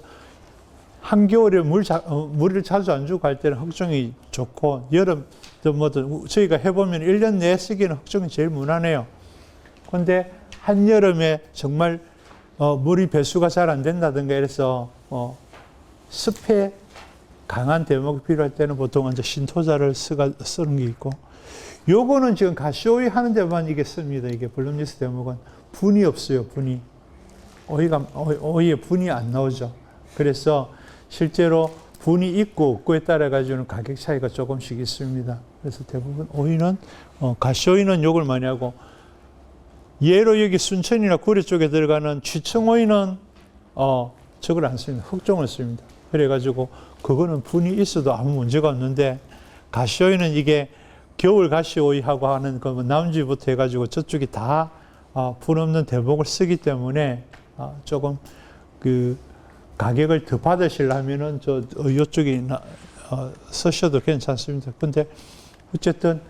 [SPEAKER 1] 한겨울에 물을 자주 안 주고 할 때는 흑종이 좋고, 여름도 뭐든 저희가 해보면 1년 내에 쓰기는 흑종이 제일 무난해요. 그런데 한여름에 정말 물이 배수가 잘 안 된다든가 이래서 습해 강한 대목이 필요할 때는 보통 이제 신토자를 쓰는 게 있고, 요거는 지금 가시오이 하는 데만 이게 씁니다. 이게 블룸리스 대목은 분이 없어요. 분이. 오이에 분이 안 나오죠. 그래서 실제로 분이 있고 없고에 따라 가지고는 가격 차이가 조금씩 있습니다. 그래서 대부분 오이는 가시오이는 요걸 많이 하고, 예로 여기 순천이나 구리 쪽에 들어가는 취청오이는 저걸 안 씁니다. 흑종을 씁니다. 그래가지고 그거는 분이 있어도 아무 문제가 없는데, 가시오이는 이게 겨울 가시오이하고 하는 그 남지부터 해가지고 저쪽이 다 분 없는 대목을 쓰기 때문에 조금 그 가격을 더 받으시려면은 이쪽이 쓰셔도 괜찮습니다. 근데 어쨌든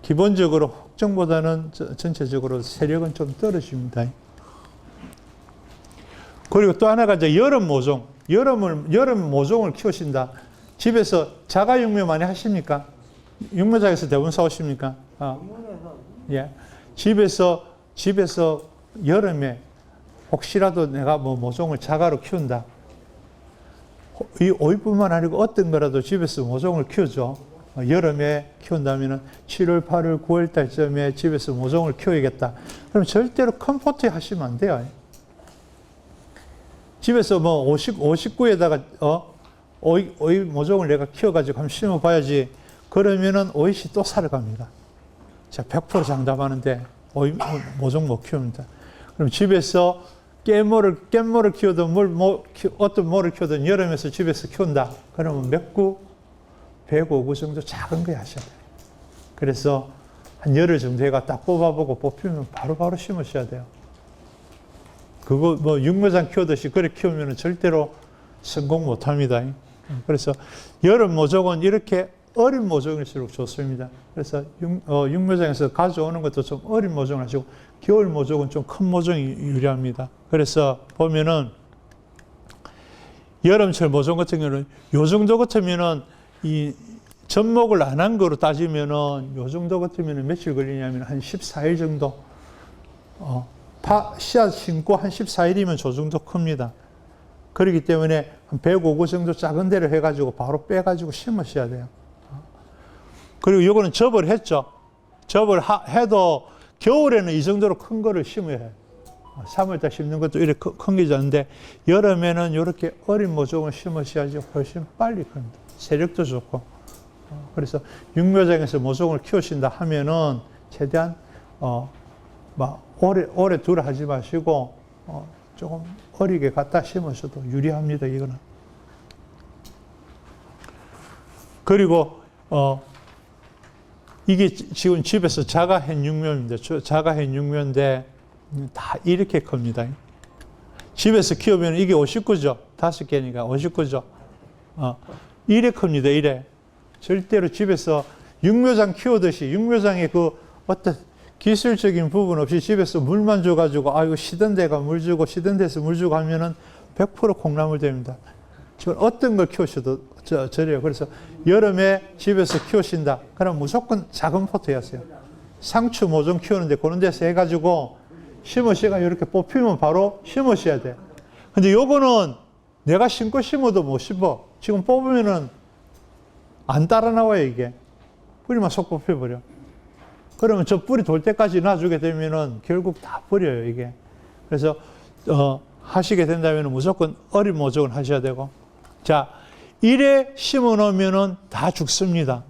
[SPEAKER 1] 기본적으로 흑종보다는 전체적으로 세력은 좀 떨어집니다. 그리고 또 하나가 이제 여름 모종. 여름 모종을 키우신다. 집에서 자가 육묘 많이 하십니까? 육묘장에서 대부분 사오십니까? 예. 집에서 여름에 혹시라도 내가 뭐 모종을 자가로 키운다. 이 오이뿐만 아니고 어떤 거라도 집에서 모종을 키우죠. 여름에 키운다면은 7월, 8월, 9월 달쯤에 집에서 모종을 키워야겠다. 그럼 절대로 컴포트에 하시면 안 돼요. 집에서 뭐 59에다가 오이 모종을 내가 키워가지고 한번 심어봐야지. 그러면은 오이씨 또 사러 갑니다. 제가 100% 장담하는데 오이 모종 못 키웁니다. 그럼 집에서 깻모를 키우든 어떤 모를 키우든 여름에서 집에서 키운다. 그러면 몇 구? 105구 정도 작은 거 하셔야 돼요. 그래서 한 열흘 정도 해가 딱 뽑아보고 뽑히면 바로바로 심으셔야 돼요. 그거 뭐 육묘장 키우듯이 그래 키우면 절대로 성공 못 합니다. 그래서 여름 모종은 이렇게 어린 모종일수록 좋습니다. 그래서 육묘장에서 가져오는 것도 좀 어린 모종 하시고, 겨울 모종은 좀 큰 모종이 유리합니다. 그래서 보면은 여름철 모종 같은 경우는 요 정도 같으면은 이 접목을 안 한 거로 따지면은 요 정도 같으면은 며칠 걸리냐면 한 14일 정도. 씨앗 심고 한 14일이면 저 정도 큽니다. 그렇기 때문에 한 105구 정도 작은 데를 해가지고 바로 빼가지고 심으셔야 돼요. 그리고 이거는 접을 했죠. 접을 해도 겨울에는 이 정도로 큰 거를 심어야 해요. 3월달 심는 것도 이렇게 큰 게 좋은데, 여름에는 이렇게 어린 모종을 심으셔야지 훨씬 빨리 큽니다. 세력도 좋고. 그래서 육묘장에서 모종을 키우신다 하면은 최대한 오래 두라 하지 마시고 조금 어리게 갖다 심으셔도 유리합니다. 이거는. 그리고 이게 지금 집에서 자가hen 육묘입니다. 자가hen 육묘인데 다 이렇게 큽니다. 집에서 키우면 이게 59죠. 5개니까 59죠. 이래 큽니다. 이래. 절대로 집에서 육묘장 키우듯이 육묘장에 그 어떤 기술적인 부분 없이 집에서 물만 줘가지고 이거 시든 데가 물 주고 시든 데서 물 주고 하면은 100% 콩나물 됩니다. 지금 어떤 걸 키우셔도 저래요. 그래서 여름에 집에서 키우신다. 그럼 무조건 작은 포트에 하세요. 상추 모종 키우는데 그런 데서 해가지고 심으시가 이렇게 뽑히면 바로 심으셔야 돼요. 근데 요거는 내가 심어도 못 심어. 지금 뽑으면은 안 따라 나와요, 이게. 뿌리만 쏙 뽑혀버려. 그러면 저 뿌리 돌 때까지 놔주게 되면은 결국 다 버려요, 이게. 그래서, 하시게 된다면 무조건 어린 모종을 하셔야 되고. 자, 이래 심어 놓으면은 다 죽습니다.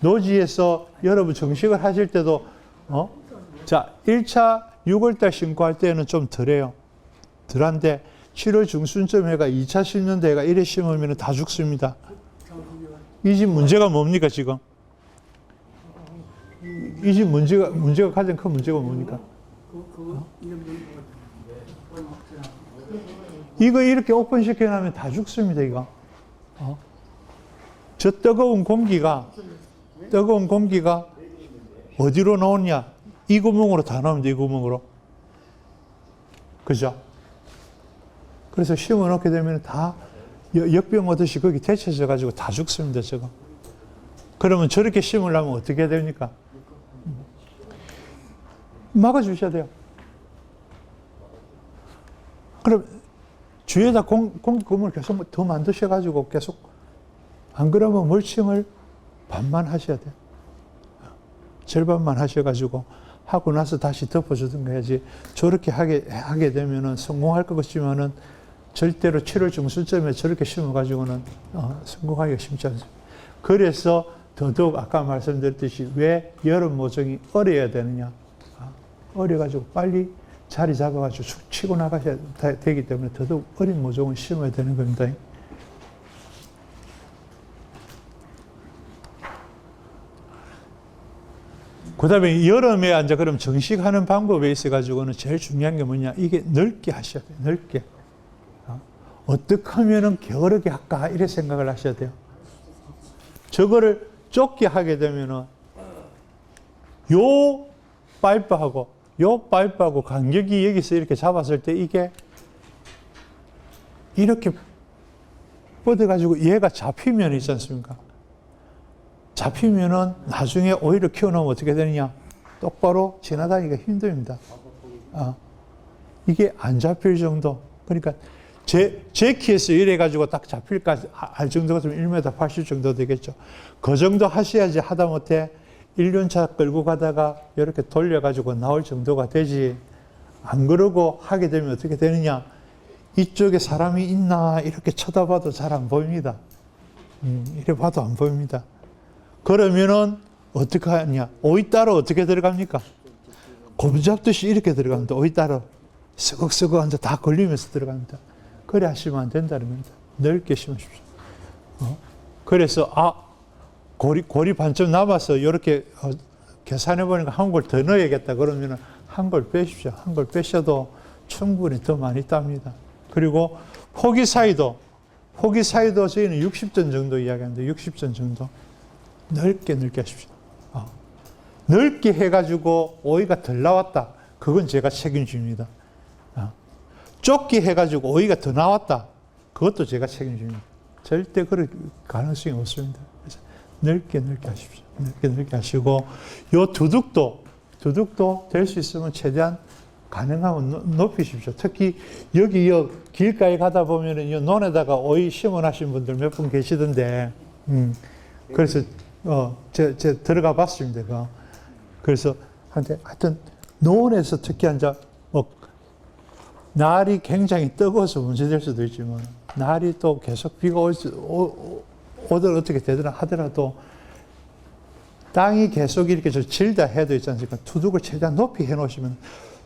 [SPEAKER 1] 노지에서 여러분 정식을 하실 때도, 자, 1차 6월달 심고 할 때는 좀 덜해요. 덜한데, 7월 중순쯤 해가 2차 심는 데가 이래 심으면 다 죽습니다. 이 집 문제가 뭡니까, 지금? 이 집 문제가 가장 큰 문제가 뭡니까? 이거 이렇게 오픈시켜 놓으면 다 죽습니다, 이거. 저 뜨거운 공기가 어디로 나오냐? 이 구멍으로 다 나옵니다, 이 구멍으로. 그죠? 그래서 심어 놓게 되면 다 역병 오듯이 거기 데쳐져 가지고 다 죽습니다, 저거. 그러면 저렇게 심으려면 어떻게 해야 됩니까? 막아주셔야 돼요. 그럼 주위에다 공기구멍을 계속 더 만드셔가지고 계속, 안 그러면 멀칭을 반만 하셔야 돼요. 절반만 하셔가지고 하고 나서 다시 덮어주든가 해야지. 저렇게 하게 되면은 성공할 것 같지만은 절대로 7월 중순쯤에 저렇게 심어가지고는 성공하기가 쉽지 않습니다. 그래서 더더욱 아까 말씀드렸듯이 왜 여름 모종이 어려야 되느냐. 어려가지고 빨리 자리 잡아가지고 쑥 치고 나가셔야 되기 때문에 더더욱 어린 모종을 심어야 되는 겁니다. 그 다음에 여름에 이제 그럼 정식하는 방법에 있어가지고는 제일 중요한 게 뭐냐. 이게 넓게 하셔야 돼요. 넓게. 어떻게 하면은 게으르게 할까? 이래 생각을 하셔야 돼요. 저거를 좁게 하게 되면은 요 파이프하고 간격이 여기서 이렇게 잡았을 때 이게 이렇게 뻗어가지고 얘가 잡히면 있지 않습니까? 잡히면은 나중에 오히려 키워놓으면 어떻게 되느냐? 똑바로 지나다니기가 힘듭니다. 이게 안 잡힐 정도. 그러니까 제 키에서 이래가지고 딱 잡힐까 할 정도가 좀 1m 80 정도 되겠죠. 그 정도 하셔야지 하다못해 1년차 끌고 가다가 이렇게 돌려가지고 나올 정도가 되지. 안 그러고 하게 되면 어떻게 되느냐? 이쪽에 사람이 있나 이렇게 쳐다봐도 잘 안 보입니다. 이래 봐도 안 보입니다. 그러면은 어떻게 하냐? 오이 따로 어떻게 들어갑니까? 곰 잡듯이 이렇게 들어갑니다. 오이 따로 쓰걱쓰걱 앉아 다 걸리면서 들어갑니다. 그래 하시면 안 된다는 겁니다. 넓게 심으십시오. 그래서 고리 반쯤 남아서 이렇게 계산해 보니까 한 골 더 넣어야겠다 그러면은 한 골 빼십시오. 한 골 빼셔도 충분히 더 많이 땁니다. 그리고 포기 사이도 저희는 60전 정도 이야기하는데 60전 정도 넓게 하십시오. 넓게 해가지고 오이가 덜 나왔다. 그건 제가 책임집니다. 좁게 해가지고 오이가 더 나왔다. 그것도 제가 책임집니다. 절대 그럴 가능성이 없습니다. 그래서 넓게 하십시오. 넓게 하시고, 요 두둑도 될 수 있으면 최대한 가능하면 높이십시오. 특히 여기 길가에 가다 보면은 이 논에다가 오이 심어놔신 분들 몇 분 계시던데, 그래서 제가 들어가 봤습니다. 그래서 하여튼 논에서 특히 이제 날이 굉장히 뜨거워서 문제될 수도 있지만 날이 또 계속 비가 오든 어떻게 되더라 하더라도 땅이 계속 이렇게 질다 해도 있지 않습니까? 투둑을 최대한 높이 해놓으시면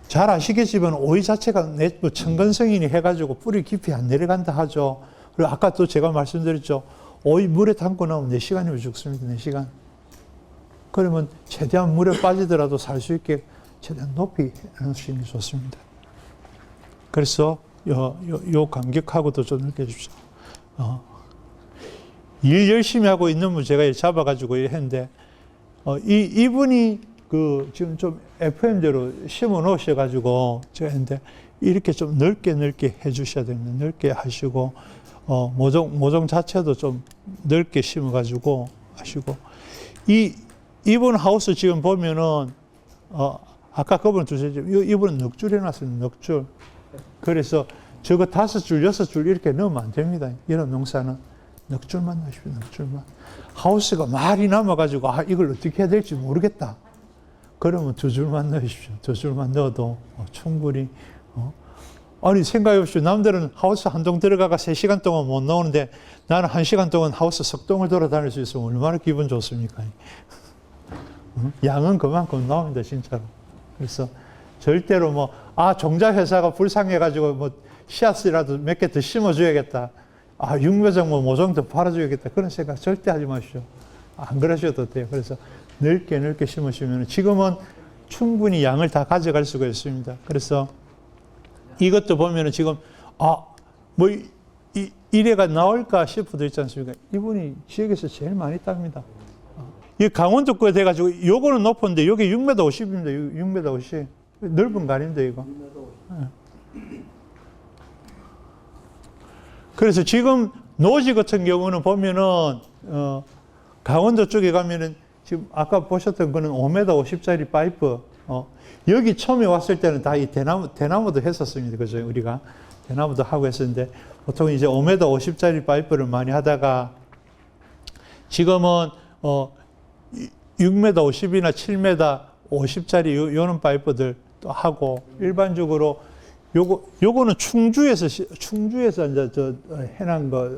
[SPEAKER 1] 잘 아시겠지만 오이 자체가 천근성이니 해가지고 뿌리 깊이 안 내려간다 하죠. 그리고 아까 또 제가 말씀드렸죠. 오이 물에 담고 나오면 4시간이면 죽습니다. 4시간. 그러면 최대한 물에 빠지더라도 살 수 있게 최대한 높이 해놓으시는 게 좋습니다. 그래서 요 간격하고도 좀 넓게 해주십시오. 일 열심히 하고 있는 분 제가 잡아가지고 했는데 이분이 지금 좀 FM대로 심어 놓으셔가지고 제가 했는데 이렇게 좀 넓게 해주셔야 됩니다. 넓게 하시고 모종 자체도 좀 넓게 심어가지고 하시고 이분 하우스 지금 보면은 아까 그분 이분은 넉줄 해놨습니다. 넉줄. 그래서 저거 5줄, 6줄 이렇게 넣으면 안 됩니다. 이런 농사는 넉줄만 넣으십시오. 넉줄만. 하우스가 말이 남아가지고 이걸 어떻게 해야 될지 모르겠다. 그러면 2줄만 넣으십시오. 2줄만 넣어도 충분히. 아니 생각해보십시오. 남들은 하우스 한 동 들어가가 3시간 동안 못 나오는데 나는 1시간 동안 하우스 석동을 돌아다닐 수 있으면 얼마나 기분 좋습니까? 양은 그만큼 나옵니다. 진짜로. 그래서 절대로 종자회사가 불쌍해가지고 씨앗이라도 몇 개 더 심어줘야겠다. 아, 육묘장 뭐 모종 더 팔아줘야겠다. 그런 생각 절대 하지 마십시오. 안 그러셔도 돼요. 그래서 넓게 넓게 심으시면 지금은 충분히 양을 다 가져갈 수가 있습니다. 그래서 이것도 보면은 지금, 뭐, 이래가 나올까 싶어도 있지 않습니까? 이분이 지역에서 제일 많이 땁니다. 이 강원도 거 돼가지고, 요거는 높은데, 요게 6m 50입니다. 6m 50. 넓은 거 아닌데, 이거. 그래서 지금 노지 같은 경우는 보면은, 강원도 쪽에 가면은, 지금 아까 보셨던 거는 5m 50짜리 파이프, 여기 처음에 왔을 때는 다 이 대나무도 했었습니다. 그죠? 우리가. 대나무도 하고 했었는데, 보통 이제 5m 50짜리 파이프를 많이 하다가, 지금은, 6m 50이나 7m 50짜리 요런 파이프들 또 하고, 일반적으로 요거는 충주에서 이제 해놓은 거,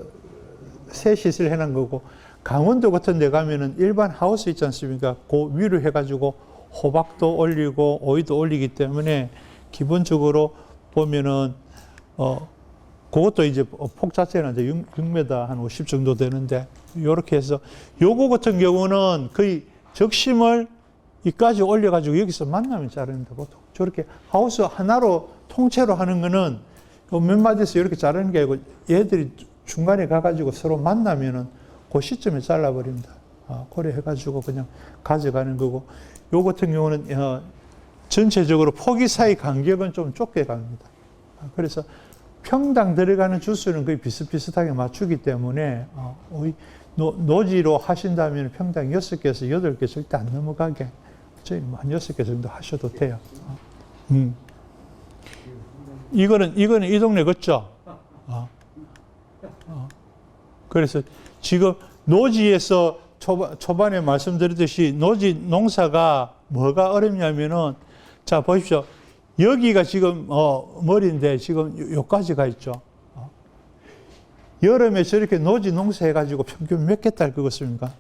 [SPEAKER 1] 새 시설 해놓은 거고, 강원도 같은 데 가면은 일반 하우스 있지 않습니까? 그 위로 해가지고 호박도 올리고 오이도 올리기 때문에 기본적으로 보면은, 그것도 이제 폭 자체는 이제 6m 한 50 정도 되는데, 요렇게 해서 요거 같은 경우는 거의 적심을 이까지 올려가지고 여기서 만나면 자릅니다. 보통. 저렇게 하우스 하나로 통째로 하는 거는 몇 마디에서 이렇게 자르는 게 아니고 얘들이 중간에 가가지고 서로 만나면은 그 시점에 잘라버립니다. 그래 해가지고 그냥 가져가는 거고, 요 같은 경우는 전체적으로 포기 사이 간격은 좀 좁게 갑니다. 그래서 평당 들어가는 주수는 거의 비슷비슷하게 맞추기 때문에 노지로 하신다면 평당 6개에서 8개 절대 안 넘어가게 저희 한 6개 정도 하셔도 돼요. 이거는 이 동네 같죠? 그래서 지금 노지에서 초반에 말씀드렸듯이 노지 농사가 뭐가 어렵냐면은, 자 보십시오. 여기가 지금 머리인데 지금 요까지 가 있죠. 여름에 저렇게 노지 농사 해가지고 평균 몇 개 딸 거겠습니까?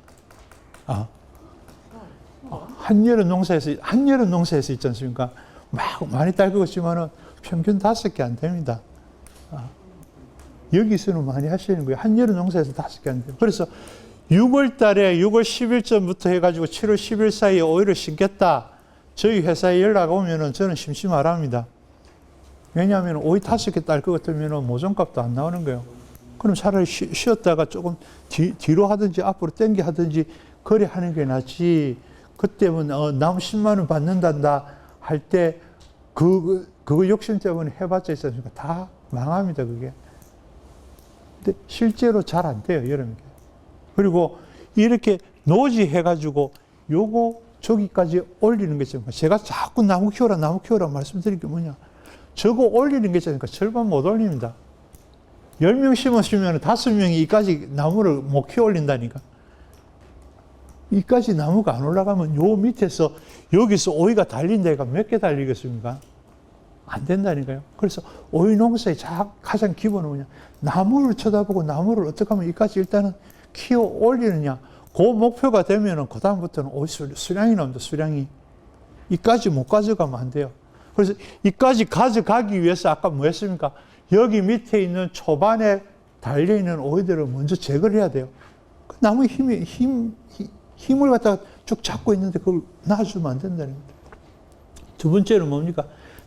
[SPEAKER 1] 한여름 농사에서 있지 않습니까? 막 많이 딸 거겠지만은 평균 5개 안 됩니다. 여기서는 많이 하시는 거예요. 한여름 농사에서 5개 안 돼요. 그래서 6월 달에 6월 10일쯤부터 해가지고 7월 10일 사이에 오이를 심겠다. 저희 회사에 연락 오면은 저는 심심하랍니다. 왜냐하면 오이 5개 딸 것 같으면 모종값도 안 나오는 거예요. 그럼 차라리 쉬었다가 조금 뒤로 하든지 앞으로 당겨 하든지 거래하는 게 낫지. 그때면 남 10만 원 받는단다 할 때 그거 욕심 때문에 해봤자 있지 않습니까? 다 망합니다, 그게. 근데 실제로 잘 안 돼요, 여름에. 그리고 이렇게 노지 해가지고 요거 저기까지 올리는 게 있습니까? 제가 자꾸 나무 키워라 말씀드릴 게 뭐냐. 저거 올리는 게 있으니까 절반 못 올립니다. 10명 심었으면 5명이 이까지 나무를 못 키워 올린다니까. 이까지 나무가 안 올라가면 요 밑에서 여기서 오이가 달린 데가 몇 개 달리겠습니까? 안 된다니까요. 그래서 오이 농사의 가장 기본은 뭐냐. 나무를 쳐다보고 나무를 어떻게 하면 이까지 일단은 키워 올리느냐. 그 목표가 되면은 그다음부터는 오이 수량이 나옵니다. 수량이. 이까지 못 가져가면 안 돼요. 그래서 이까지 가져가기 위해서 아까 뭐 했습니까? 여기 밑에 있는 초반에 달려있는 오이들을 먼저 제거를 해야 돼요. 그 나무의 힘을 갖다가 쭉 잡고 있는데 그걸 놔주면 안 된다는 겁니다. 두 번째는 뭡니까?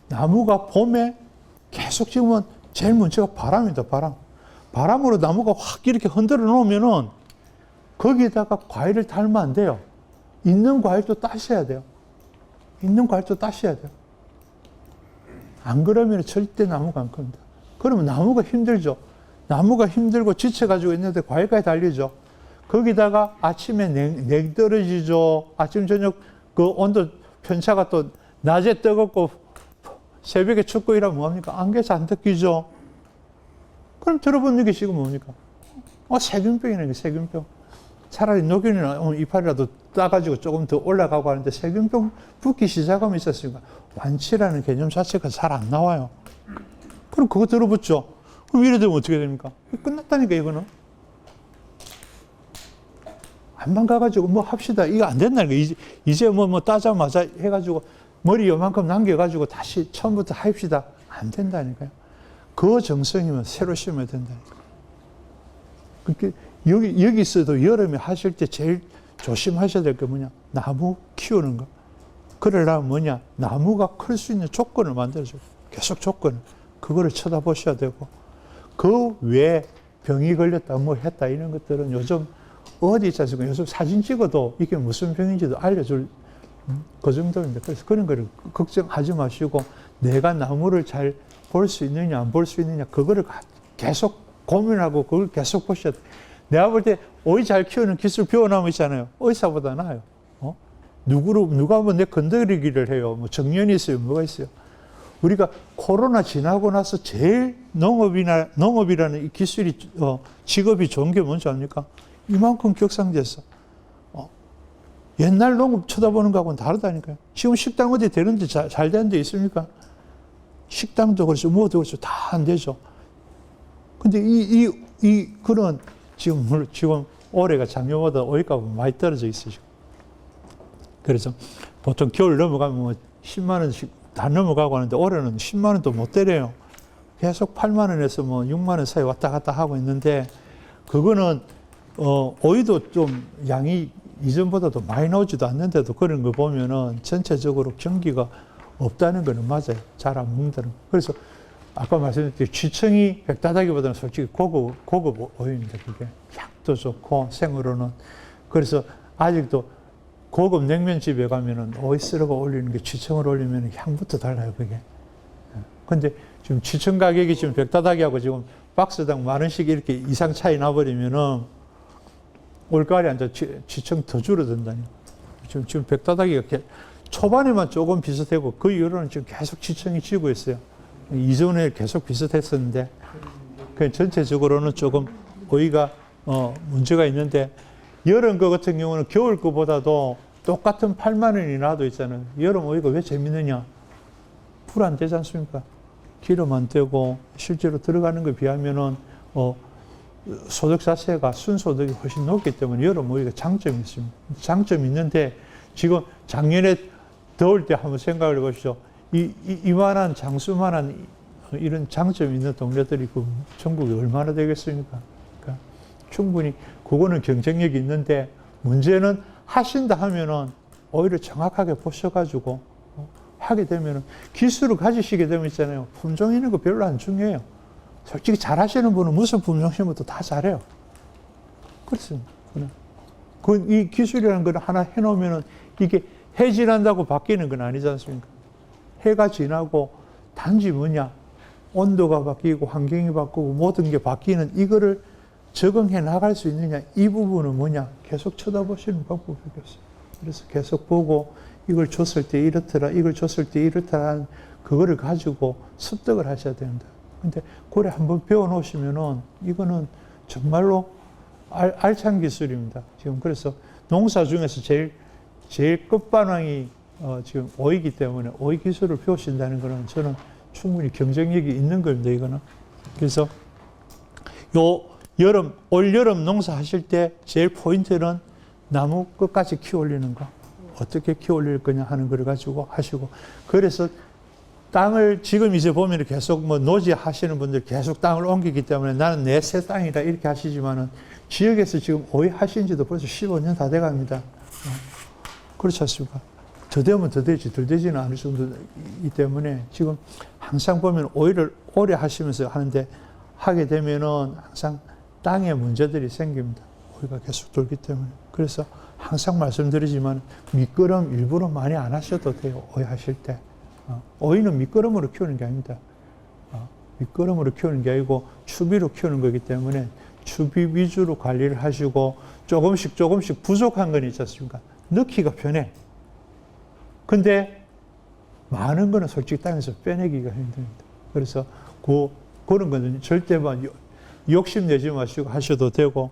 [SPEAKER 1] 나무가 봄에 계속 지금은 제일 문제가 바람입니다. 바람으로 나무가 확 이렇게 흔들어 놓으면은 거기에다가 과일을 달면 안 돼요. 있는 과일도 따셔야 돼요. 안 그러면 절대 나무가 안 큽니다. 그러면 나무가 힘들죠. 나무가 힘들고 지쳐가지고 있는데 과일까지 달리죠. 거기다가 아침에 냉 떨어지죠. 아침, 저녁 그 온도 편차가 또 낮에 뜨겁고 새벽에 춥고 이러면 뭐합니까? 안개가 안 덮이죠. 그럼 들어본 게 지금 뭡니까? 세균병이네, 세균병. 차라리 녹균이나 이파리라도 따가지고 조금 더 올라가고 하는데 세균병 붙기 시작하면 있었으니까 완치라는 개념 자체가 잘 안 나와요. 그럼 그거 들어붙죠. 그럼 이래 되면 어떻게 됩니까? 끝났다니까, 이거는. 한번 가가지고 뭐 합시다. 이거 안 된다니까. 이제 뭐 따자마자 해가지고 머리 요만큼 남겨가지고 다시 처음부터 합시다. 안 된다니까요. 그 정성이면 새로 심어야 된다니까. 그러니까 여기서도 여름에 하실 때 제일 조심하셔야 될 게 뭐냐? 나무 키우는 거. 그러려면 뭐냐? 나무가 클 수 있는 조건을 만들어줘요. 계속 조건을. 그거를 쳐다보셔야 되고. 그 외에 병이 걸렸다, 뭐 했다, 이런 것들은 요즘 어디 있지 않습니까? 요즘 사진 찍어도 이게 무슨 병인지도 알려줄 그 정도인데. 그래서 그런 거를 걱정하지 마시고, 내가 나무를 잘 볼 수 있느냐, 안 볼 수 있느냐, 그거를 계속 고민하고 그걸 계속 보셔야 돼. 내가 볼 때 오이 잘 키우는 기술 배워나면 있잖아요. 의사보다 나아요. 누가 뭐 내 건드리기를 해요. 뭐 정년이 있어요. 뭐가 있어요. 우리가 코로나 지나고 나서 제일 농업이라는 이 기술이, 직업이 좋은 게 뭔지 압니까? 이만큼 격상됐어. 옛날 농업 쳐다보는 거하고는 다르다니까요. 지금 식당 어디 되는데 잘 되는 데 있습니까? 식당도 그렇죠. 뭐도 그렇죠. 다 안 되죠. 근데 그런, 지금 올해가 작년보다 오이값은 많이 떨어져 있어요. 그래서 보통 겨울 넘어가면 뭐 10만 원씩 다 넘어가고 하는데 올해는 10만 원도 못 때려요. 계속 8만 원에서 뭐 6만 원 사이 왔다 갔다 하고 있는데, 그거는 오이도 좀 양이 이전보다도 많이 나오지도 않는데도 그런 거 보면은 전체적으로 경기가 없다는 거는 맞아요. 잘 안 먹는다는 거. 그래서 아까 말씀드렸듯이 쥐청이 백다다기보다는 솔직히 고급 오이입니다. 그게 향도 좋고 생으로는. 그래서 아직도 고급 냉면집에 가면은 오이 썰어가 올리는 게 쥐청을 올리면 향부터 달라요. 그게. 근데 지금 쥐청 가격이 지금 백다다기하고 지금 박스당 10,000원씩 이렇게 이상 차이 나버리면은 올가을에 앉아 쥐청 더 줄어든다니. 지금 백다다기가 초반에만 조금 비슷하고 그 이후로는 지금 계속 쥐청이 지고 있어요. 이전에 계속 비슷했었는데, 그 전체적으로는 조금 오이가 문제가 있는데, 여름 거 같은 경우는 겨울 거보다도 똑같은 8만 원이 나도 있잖아요. 여름 오이가 왜 재밌느냐? 불 안 되지 않습니까? 기름 안 되고 실제로 들어가는 거에 비하면은 소득 자체가 순소득이 훨씬 높기 때문에 여름 오이가 장점이 있습니다. 장점이 있는데, 지금 작년에 더울 때 한번 생각을 해보시죠. 이만한 장수만한 이런 장점이 있는 동네들이 그 전국에 얼마나 되겠습니까? 그러니까 충분히 그거는 경쟁력이 있는데, 문제는 하신다 하면은 오히려 정확하게 보셔가지고 하게 되면은 기술을 가지시게 되면 있잖아요. 품종 있는 거 별로 안 중요해요. 솔직히 잘 하시는 분은 무슨 품종 심어도 다 잘해요. 그렇습니다. 이 기술이라는 걸 하나 해놓으면은 이게 해 지난다고 바뀌는 건 아니지 않습니까? 해가 지나고 단지 뭐냐, 온도가 바뀌고 환경이 바뀌고 모든 게 바뀌는 이거를 적응해 나갈 수 있느냐, 이 부분은 뭐냐, 계속 쳐다보시는 방법밖에 없어요. 그래서 계속 보고 이걸 줬을 때 이렇더라, 이걸 줬을 때 이렇더라, 그거를 가지고 습득을 하셔야 된다. 근데 그래 한번 배워놓으시면은 이거는 정말로 알찬 기술입니다. 지금 그래서 농사 중에서 제일 끝판왕이 지금 오이기 때문에 오이 기술을 배우신다는 거는 저는 충분히 경쟁력이 있는 겁니다, 이거는. 그래서 올 여름 농사 하실 때 제일 포인트는 나무 끝까지 키워 올리는 거. 어떻게 키워 올릴 거냐 하는 걸 가지고 하시고. 그래서 땅을 지금 이제 보면 계속 뭐 노지 하시는 분들 계속 땅을 옮기기 때문에 나는 내 새 땅이다 이렇게 하시지만은 지역에서 지금 오이 하신 지도 벌써 15년 다 돼 갑니다. 그렇지 않습니까? 더 되면 더 되지, 덜 되지는 않을 정도이기 때문에 지금 항상 보면 오이를 오래 하시면서 하는데 하게 되면은 항상 땅에 문제들이 생깁니다. 오이가 계속 돌기 때문에. 그래서 항상 말씀드리지만 밑거름 일부러 많이 안 하셔도 돼요. 오이 하실 때. 오이는 밑거름으로 키우는 게 아닙니다. 밑거름으로 키우는 게 아니고 추비로 키우는 거기 때문에 추비 위주로 관리를 하시고 조금씩 부족한 건 있지 않습니까? 넣기가 편해. 근데 많은 거는 솔직히 땅에서 빼내기가 힘듭니다. 그래서 그런 거는 절대 욕심내지 마시고 하셔도 되고,